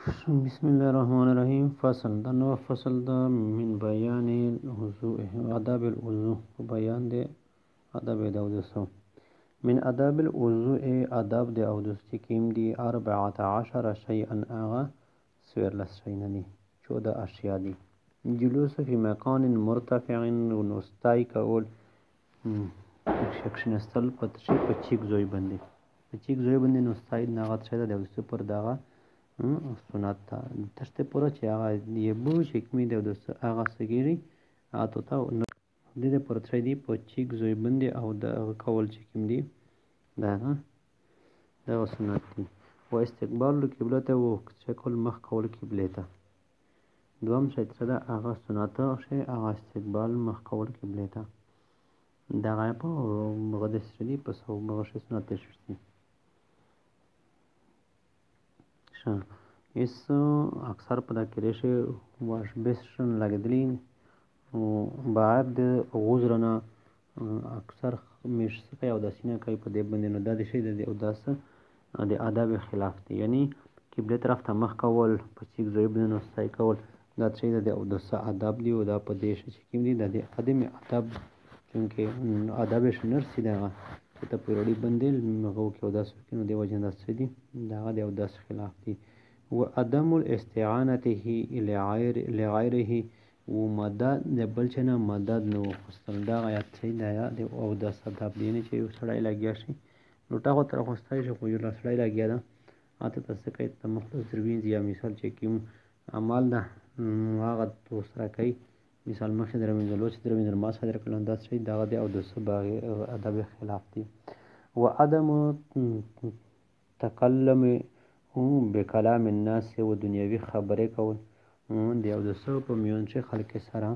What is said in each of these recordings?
بسم الله الرحمن الرحیم. فصل دا نو فصل دا من بیان الوضوء آداب الوضوء بیان دے آداب دودسو من آداب الوضوء آداب دے اودس چکیم دی 14 شیئا آغا سویرلس شیننی 14 اشیاء دی. جلوس فی مکان مرتفع نستای کول شکشنستل پتشی پچیک زوی بندی پچیک زوی بندی نستای ناغت شایده دودسو پر داغا سنت تا تشته پورا چې هغه یې بو شکمی دی د هغه سګيري اته تا د دې پر تر دی په چیک زوی بندي او د کول چې کوم دی دا سنت دی. و استقبال القبلة او شکل مخ کول قبله ته دوم شی تر دا هغه سنت شي هغه استقبال مخ کول قبله ته دا غا په مقدس دی په سو مغش سنت شي اس اکثر پدا کریشه واش بیسشن لگدلی بعد غوزرنا اکثر مشسقه او داسینه کوي په دې باندې نو دا د شی د او داس د آداب خلاف دي یعنی قبله طرف ته مخ کول په چیک زوی باندې نو سای کول دا شی د او داس آداب دی او دا په دې شی چې کوم دي د ادمي آداب چونکه آداب شنر سي دا ته پرړي باندې مغو کې او داس کینو دی وجه داس دي دا د او داس خلاف دي. وعدم الاستعانته لغیره ومدد د بلچنه مدد نو خستل دا آیات صحیح دی او د سبب دی نه چې یو سړی لګیا شي لوټه خو تر خوستای شي خو یو سړی لګیا ده اته تاسو کوي ته مخلص دروین یا مثال چې کوم عمل ده هغه توسره کوي مثال مخه دروین لوچ دروین ما صدر کلون دا صحیح دا دی او د سبب ادب خلاف دی. وعدم تکلم به کلام الناس و دنیوي خبرې کول دی او د سو په میون چې خلک سره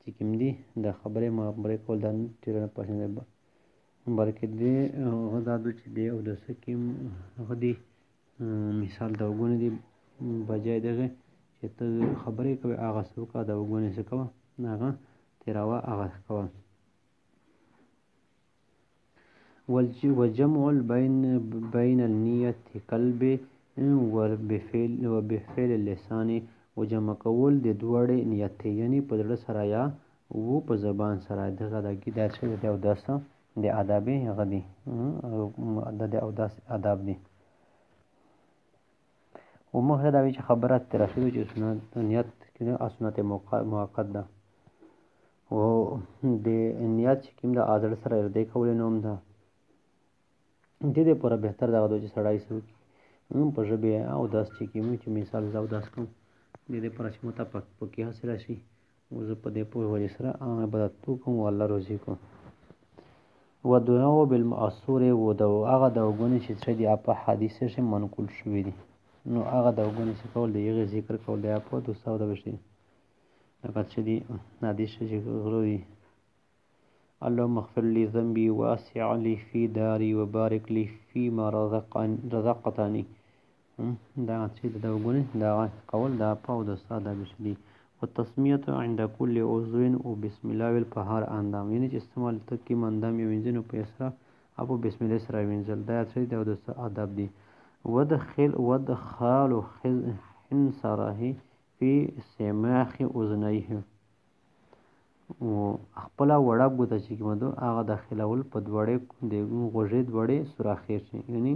چې کوم دي د خبرې مخبرې کول د ډیر نه پښنه بلکې دی غدا د چې دی او د سکیم غدي مثال دا وګونه دی بجای دغه چې ته خبرې کوي هغه څوک دا وګونه څه کوه هغه تیراوه هغه کوه. وجمع بين النية قلب وبفعل اللسان و جمع کول د دوړې نیت یعنی په زړه سره یا و په زبان سره دغه د کیدار څخه د او داس د آداب غدي د او داس آداب دي. و مخه دا چې خبرات تر شوی چې سنت نیت کنه سنت موقت ده او د نیت کوم د اذر سره د کول نوم ده د دې پر بهتر دغه چې سړی سو په ژبه او داس چې کیمو چې مثال زاو داس کوم د دې پر چې متفق پکې حاصل شي او زه په دې په وجه سره عبادت کوم والله روزي کوم. و دعاء بالمأثور و دعاء هغه د وګونې چې څه دی په حدیث شي منقول شوی دی نو هغه د وګونې چې کول دی یغه ذکر کول دی په 200 د بشي لکه چې دی حدیث چې غروي اللهم اغفر لي ذنبي واسع لي في داري وبارك لي فيما رزقتني دا چې د وګونه دا قول دا په د ساده بشدي. والتسميه عند كل عضو وبسم الله والفهار اندام یعنی چې استعمال تکي مندام یو وینځنو په اسره ابو بسم الله سره وینځل دا چې د آداب دي. ودخال حنصره في سماخ اذنيه او خپل وړه ګوته چې کومه هغه داخلول په دوړې د غوږې دوړې سوراخې شي یعنی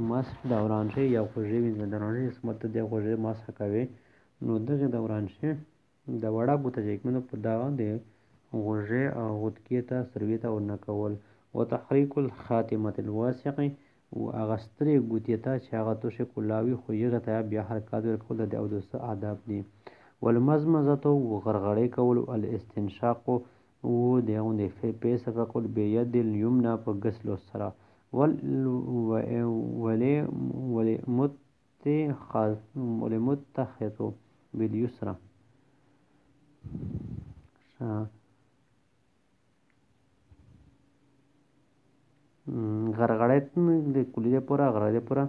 ماس دوران شي یا غوږې وینځل دوران شي اسمت د غوږې ماس کوي نو دغه دوران شي د وړه ګوته چې کومه په دا د غوږې او غوتکې ته سروي ته ورنه کول. وتحريك الخاتمه الواسع او اغستري ګوتې ته چې هغه توشه کولاوي خو یغه ته بیا حرکت ورکول د او د آداب دي. والمزمزه وغرغړې کول الاستنشاق او دغه د پیسه کول به ید اليمنى په غسلو سره ولمتخذ باليسرى غرغړې د کلیه پورا غرغړې پورا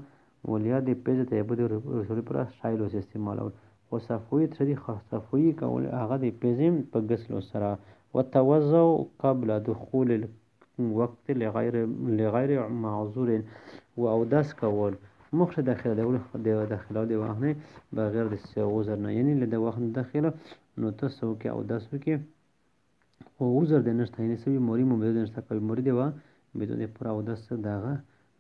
ولیا د پیسه ته به رسول پورا شایلو استعمالول و صفوی تری صفوی کول هغه د پیزم په غسلو سره. وتوضؤ قبل دخول الوقت لغیر معذور و او داس کول مخ داخله دی داخله دی واه نه بغیر د عذر نه، یعنی له د وخت داخله نو تاسو کې او داسو کې او عذر د نشته، یعنی سوي موري مو بدون نشته کوي موري دی وا بدون پر او داس داغه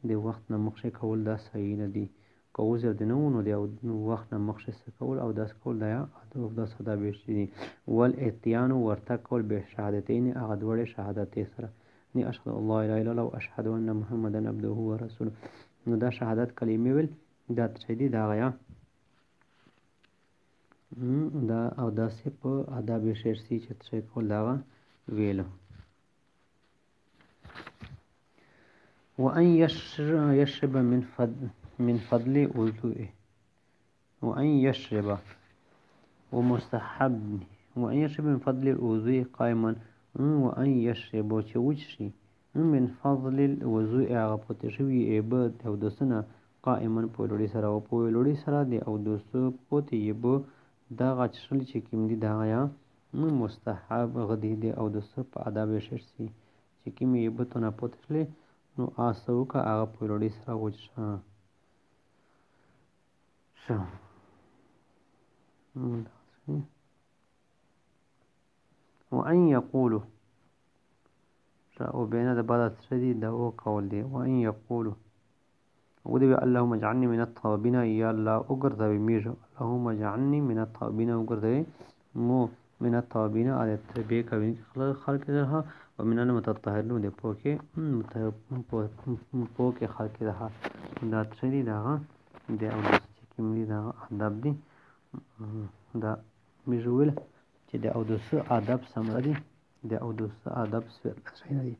د وخت نه مخ کول دا صحیح نه دی. که عذر دی نه نو دی او وخت نه مخ کول او داس کول دا او داس دا به شي ول اتیان ورته کول به شهادتین هغه دوړې شهادت سره ني اشهد الله الا الا الله واشهد ان محمدن عبده ورسوله. نو دا شهادت کلمې ویل دا څه دي دا غیا دا او داسې په آداب شرعي چې څه کول دا ویلو. وأن يشرب من فضل وضوئه وأن يشرب ومستحب وأن يشرب من فضل الوضوء قائما وأن يشرب وچوشي من فضل الوضوء هغه پته شوی ایبه او دسنه قائما په لوري سره او په لوري سره دی او دوستو پته ایبه دا غچل چې کوم دي دا یا مستحب غدي دی او دوستو په آداب شرعي چې کوم ایبه ته نه پته نو آسو کا هغه په لوري سره وچا شو وأن يقولوا او بين بعض السدي دا او قول دي وأن يقولوا ودي اللهم اجعلني من التوابين يا الله وقرض بميجو اللهم اجعلني من التوابين وقرض مو من التوابين على التربية كبير خلق لها ومن أنا متطهرون دي بوكي خلق لها دا تسدي دا دي او دي دا آداب دي دا ميجويل چې د اودس آداب سمره دي د اودس آداب سره دي